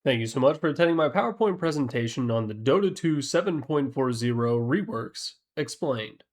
Thank you so much for attending my PowerPoint presentation on the Dota 2 7.40 Reworks Explained.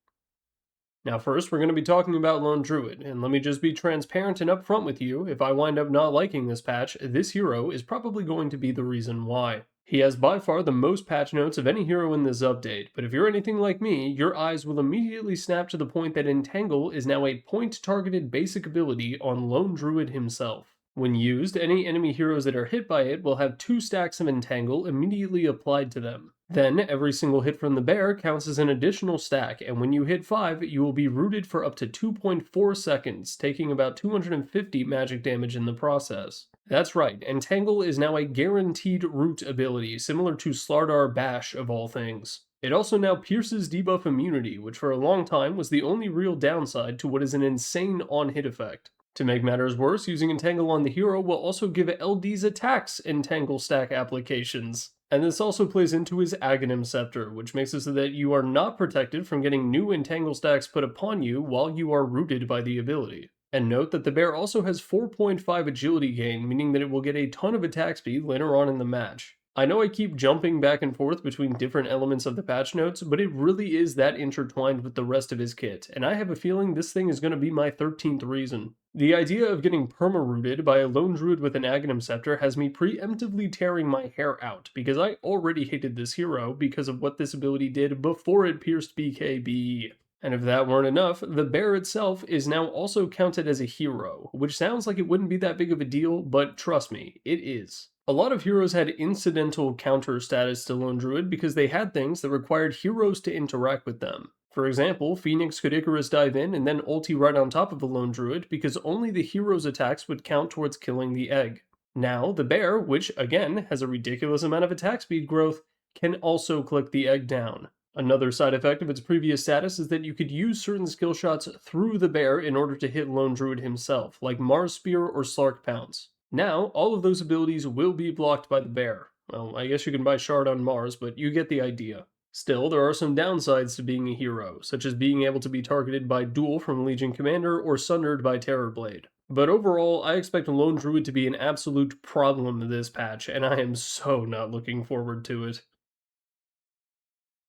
Now first, we're going to be talking about Lone Druid, and let me just be transparent and upfront with you, if I wind up not liking this patch, this hero is probably going to be the reason why. He has by far the most patch notes of any hero in this update, but if you're anything like me, your eyes will immediately snap to the point that Entangle is now a point-targeted basic ability on Lone Druid himself. When used, any enemy heroes that are hit by it will have 2 stacks of Entangle immediately applied to them. Then, every single hit from the bear counts as an additional stack, and when you hit 5, you will be rooted for up to 2.4 seconds, taking about 250 magic damage in the process. That's right, Entangle is now a guaranteed root ability, similar to Slardar Bash of all things. It also now pierces debuff immunity, which for a long time was the only real downside to what is an insane on-hit effect. To make matters worse, using Entangle on the hero will also give LD's attacks Entangle stack applications. And this also plays into his Aghanim Scepter, which makes it so that you are not protected from getting new Entangle stacks put upon you while you are rooted by the ability. And note that the bear also has 4.5 agility gain, meaning that it will get a ton of attack speed later on in the match. I know I keep jumping back and forth between different elements of the patch notes, but it really is that intertwined with the rest of his kit, and I have a feeling this thing is going to be my 13th reason. The idea of getting perma-rooted by a lone druid with an Aghanim Scepter has me preemptively tearing my hair out, because I already hated this hero because of what this ability did before it pierced BKB. And if that weren't enough, the bear itself is now also counted as a hero, which sounds like it wouldn't be that big of a deal, but trust me, it is. A lot of heroes had incidental counter status to Lone Druid because they had things that required heroes to interact with them. For example, Phoenix could Icarus dive in and then ulti right on top of the Lone Druid because only the hero's attacks would count towards killing the egg. Now, the bear, which again has a ridiculous amount of attack speed growth, can also click the egg down. Another side effect of its previous status is that you could use certain skill shots through the bear in order to hit Lone Druid himself, like Mars Spear or Slark Pounce. Now, all of those abilities will be blocked by the bear. Well, I guess you can buy Shard on Mars, but you get the idea. Still, there are some downsides to being a hero, such as being able to be targeted by Duel from Legion Commander or Sundered by Terrorblade. But overall, I expect Lone Druid to be an absolute problem this patch, and I am so not looking forward to it.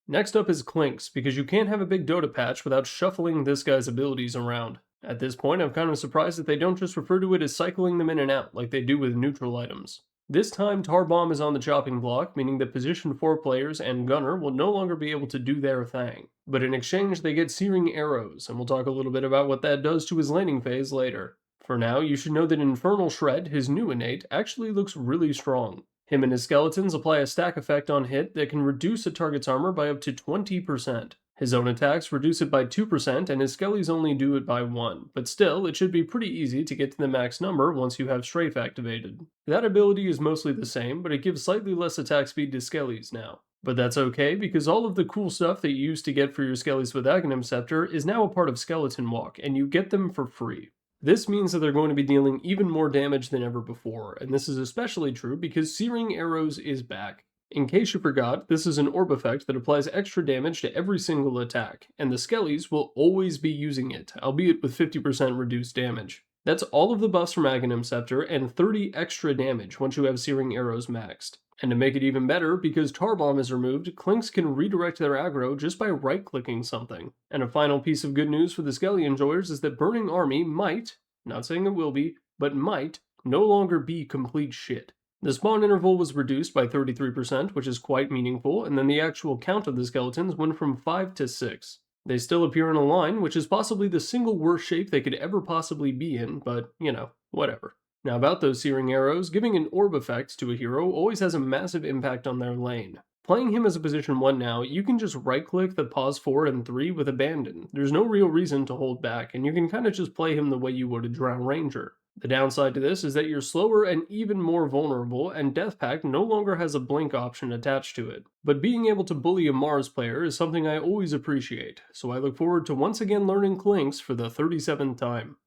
Next up is Clinkz, because you can't have a big Dota patch without shuffling this guy's abilities around. At this point, I'm kind of surprised that they don't just refer to it as cycling them in and out, like they do with neutral items. This time, Tar Bomb is on the chopping block, meaning that position 4 players and Gunner will no longer be able to do their thing. But in exchange, they get Searing Arrows, and we'll talk a little bit about what that does to his laning phase later. For now, you should know that Infernal Shred, his new innate, actually looks really strong. Him and his skeletons apply a stack effect on hit that can reduce a target's armor by up to 20%. His own attacks reduce it by 2%, and his skellies only do it by 1, but still, it should be pretty easy to get to the max number once you have Strafe activated. That ability is mostly the same, but it gives slightly less attack speed to skellies now. But that's okay, because all of the cool stuff that you used to get for your skellies with Aghanim Scepter is now a part of Skeleton Walk, and you get them for free. This means that they're going to be dealing even more damage than ever before, and this is especially true because Searing Arrows is back. In case you forgot, this is an orb effect that applies extra damage to every single attack, and the Skellies will always be using it, albeit with 50% reduced damage. That's all of the buffs from Aghanim Scepter and 30 extra damage once you have Searing Arrows maxed. And to make it even better, because Tar Bomb is removed, Clinkz can redirect their aggro just by right-clicking something. And a final piece of good news for the Skelly enjoyers is that Burning Army might, not saying it will be, but might, no longer be complete shit. The spawn interval was reduced by 33%, which is quite meaningful, and then the actual count of the skeletons went from 5 to 6. They still appear in a line, which is possibly the single worst shape they could ever possibly be in, but, you know, whatever. Now about those Searing Arrows, giving an orb effect to a hero always has a massive impact on their lane. Playing him as a position 1 now, you can just right-click the pause 4 and 3 with Abandon. There's no real reason to hold back, and you can kinda just play him the way you would a Drown Ranger. The downside to this is that you're slower and even more vulnerable, and Death Pact no longer has a blink option attached to it. But being able to bully a Mars player is something I always appreciate, so I look forward to once again learning Clinkz for the 37th time.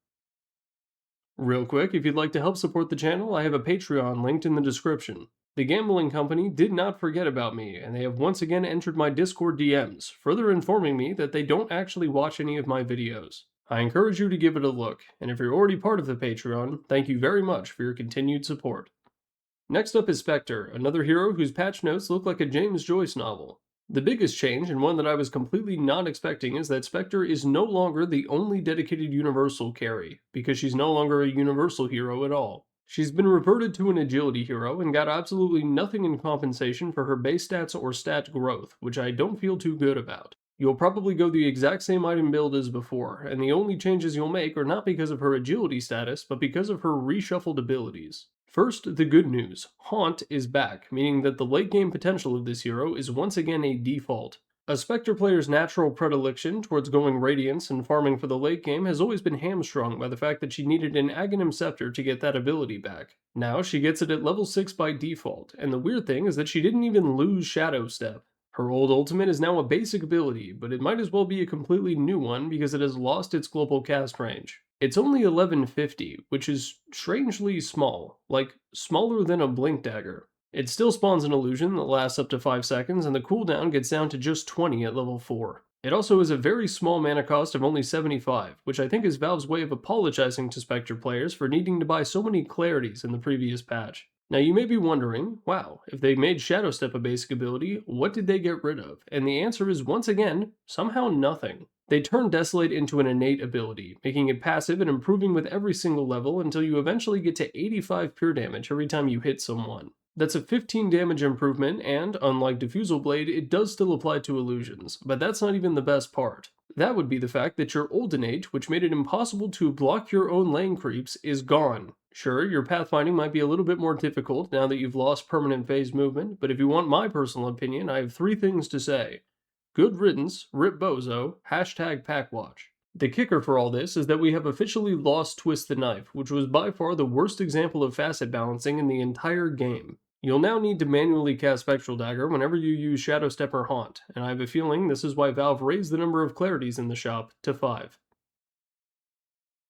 Real quick, if you'd like to help support the channel, I have a Patreon linked in the description. The gambling company did not forget about me, and they have once again entered my Discord DMs, further informing me that they don't actually watch any of my videos. I encourage you to give it a look, and if you're already part of the Patreon, thank you very much for your continued support. Next up is Spectre, another hero whose patch notes look like a James Joyce novel. The biggest change, and one that I was completely not expecting, is that Spectre is no longer the only dedicated universal carry, because she's no longer a universal hero at all. She's been reverted to an agility hero and got absolutely nothing in compensation for her base stats or stat growth, which I don't feel too good about. You'll probably go the exact same item build as before, and the only changes you'll make are not because of her agility status, but because of her reshuffled abilities. First, the good news. Haunt is back, meaning that the late game potential of this hero is once again a default. A Spectre player's natural predilection towards going Radiance and farming for the late game has always been hamstrung by the fact that she needed an Aghanim Scepter to get that ability back. Now she gets it at level 6 by default, and the weird thing is that she didn't even lose Shadow Step. Her old ultimate is now a basic ability, but it might as well be a completely new one because it has lost its global cast range. It's only 1150, which is strangely small, like smaller than a blink dagger. It still spawns an illusion that lasts up to 5 seconds, and the cooldown gets down to just 20 at level 4. It also has a very small mana cost of only 75, which I think is Valve's way of apologizing to Spectre players for needing to buy so many clarities in the previous patch. Now you may be wondering, wow, if they made Shadow Step a basic ability, what did they get rid of? And the answer is once again, somehow nothing. They turned Desolate into an innate ability, making it passive and improving with every single level until you eventually get to 85 pure damage every time you hit someone. That's a 15 damage improvement, and, unlike Diffusal Blade, it does still apply to illusions, but that's not even the best part. That would be the fact that your old innate, which made it impossible to block your own lane creeps, is gone. Sure, your pathfinding might be a little bit more difficult now that you've lost permanent phase movement, but if you want my personal opinion, I have 3 things to say. Good riddance, rip bozo, hashtag packwatch. The kicker for all this is that we have officially lost Twist the Knife, which was by far the worst example of facet balancing in the entire game. You'll now need to manually cast Spectral Dagger whenever you use Shadow Step or Haunt, and I have a feeling this is why Valve raised the number of clarities in the shop to 5.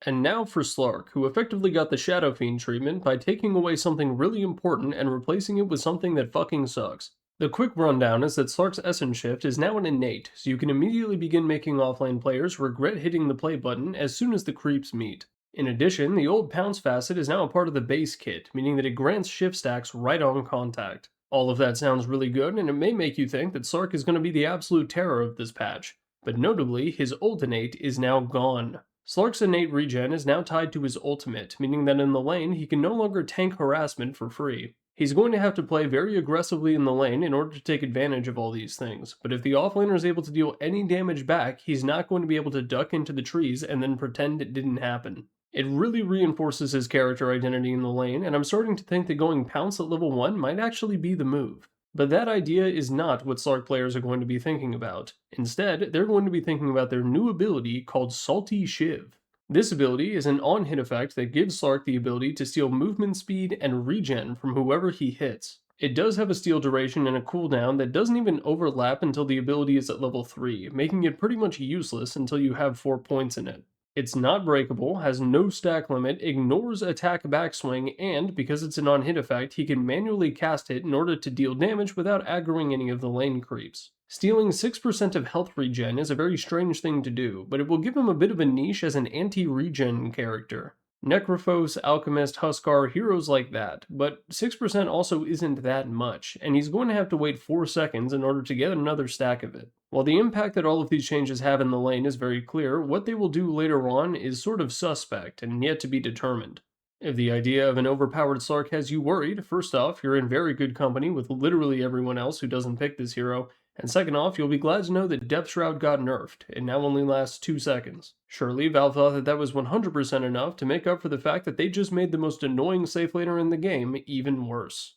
And now for Slark, who effectively got the Shadow Fiend treatment by taking away something really important and replacing it with something that fucking sucks. The quick rundown is that Slark's Essence Shift is now an innate, so you can immediately begin making offlane players regret hitting the play button as soon as the creeps meet. In addition, the old Pounce facet is now a part of the base kit, meaning that it grants shift stacks right on contact. All of that sounds really good, and it may make you think that Slark is going to be the absolute terror of this patch, but notably, his old innate is now gone. Slark's innate regen is now tied to his ultimate, meaning that in the lane he can no longer tank harassment for free. He's going to have to play very aggressively in the lane in order to take advantage of all these things, but if the offlaner is able to deal any damage back, he's not going to be able to duck into the trees and then pretend it didn't happen. It really reinforces his character identity in the lane, and I'm starting to think that going Pounce at level 1 might actually be the move. But that idea is not what Slark players are going to be thinking about. Instead, they're going to be thinking about their new ability called Salty Shiv. This ability is an on-hit effect that gives Slark the ability to steal movement speed and regen from whoever he hits. It does have a steal duration and a cooldown that doesn't even overlap until the ability is at level 3, making it pretty much useless until you have 4 points in it. It's not breakable, has no stack limit, ignores attack backswing, and because it's an on-hit effect, he can manually cast it in order to deal damage without aggroing any of the lane creeps. Stealing 6% of health regen is a very strange thing to do, but it will give him a bit of a niche as an anti-regen character. Necrophos, Alchemist, Huskar, heroes like that, but 6% also isn't that much, and he's going to have to wait 4 seconds in order to get another stack of it. While the impact that all of these changes have in the lane is very clear, what they will do later on is sort of suspect and yet to be determined. If the idea of an overpowered Slark has you worried, first off, you're in very good company with literally everyone else who doesn't pick this hero, and second off, you'll be glad to know that Depth Shroud got nerfed, and now only lasts 2 seconds. Surely, Valve thought that that was 100% enough to make up for the fact that they just made the most annoying safe laner in the game even worse.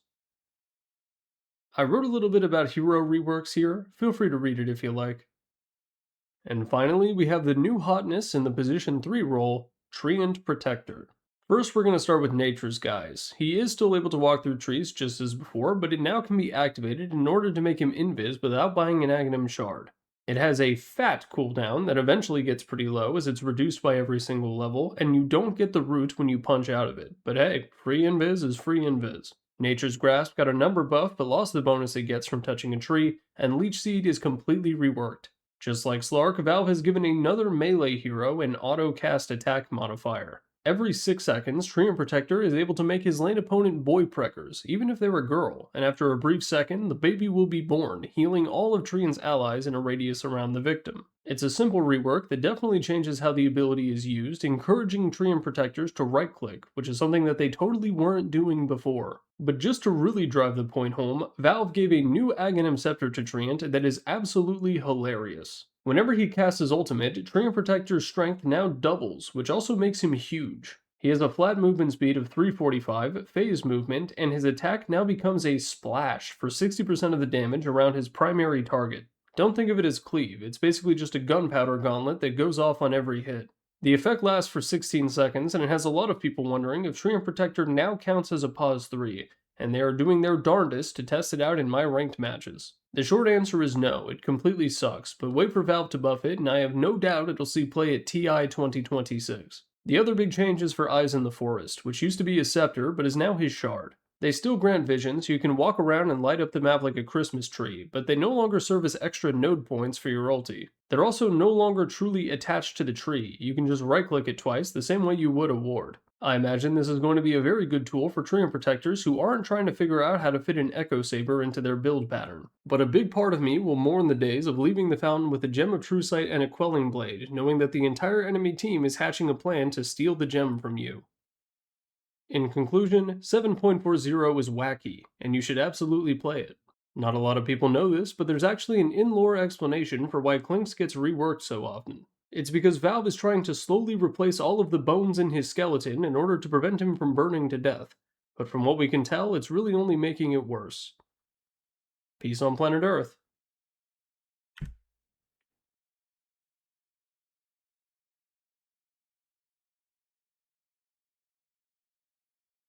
I wrote a little bit about hero reworks here, feel free to read it if you like. And finally, we have the new hotness in the position 3 role, Treant Protector. First, we're going to start with Nature's Guise. He is still able to walk through trees just as before, but it now can be activated in order to make him invis without buying an Aghanim Shard. It has a fat cooldown that eventually gets pretty low as it's reduced by every single level, and you don't get the root when you punch out of it. But hey, free invis is free invis. Nature's Grasp got a number buff but lost the bonus it gets from touching a tree, and Leech Seed is completely reworked. Just like Slark, Valve has given another melee hero an auto-cast attack modifier. Every 6 seconds, Treant Protector is able to make his lane opponent boy preckers, even if they're a girl, and after a brief second, the baby will be born, healing all of Treant's allies in a radius around the victim. It's a simple rework that definitely changes how the ability is used, encouraging Treant Protectors to right-click, which is something that they totally weren't doing before. But just to really drive the point home, Valve gave a new Aghanim Scepter to Treant that is absolutely hilarious. Whenever he casts his ultimate, Treant Protector's strength now doubles, which also makes him huge. He has a flat movement speed of 345, phase movement, and his attack now becomes a splash for 60% of the damage around his primary target. Don't think of it as cleave, it's basically just a gunpowder gauntlet that goes off on every hit. The effect lasts for 16 seconds, and it has a lot of people wondering if Treant Protector now counts as a pause 3, and they are doing their darndest to test it out in my ranked matches. The short answer is no, it completely sucks, but wait for Valve to buff it, and I have no doubt it'll see play at TI 2026. The other big change is for Eyes in the Forest, which used to be his scepter, but is now his shard. They still grant vision, so you can walk around and light up the map like a Christmas tree, but they no longer serve as extra node points for your ulti. They're also no longer truly attached to the tree, you can just right-click it twice the same way you would a ward. I imagine this is going to be a very good tool for Treant Protectors who aren't trying to figure out how to fit an Echo Saber into their build pattern. But a big part of me will mourn the days of leaving the fountain with a Gem of True Sight and a Quelling Blade, knowing that the entire enemy team is hatching a plan to steal the gem from you. In conclusion, 7.40 is wacky, and you should absolutely play it. Not a lot of people know this, but there's actually an in-lore explanation for why Clinkz gets reworked so often. It's because Valve is trying to slowly replace all of the bones in his skeleton in order to prevent him from burning to death, but from what we can tell, it's really only making it worse. Peace on planet Earth.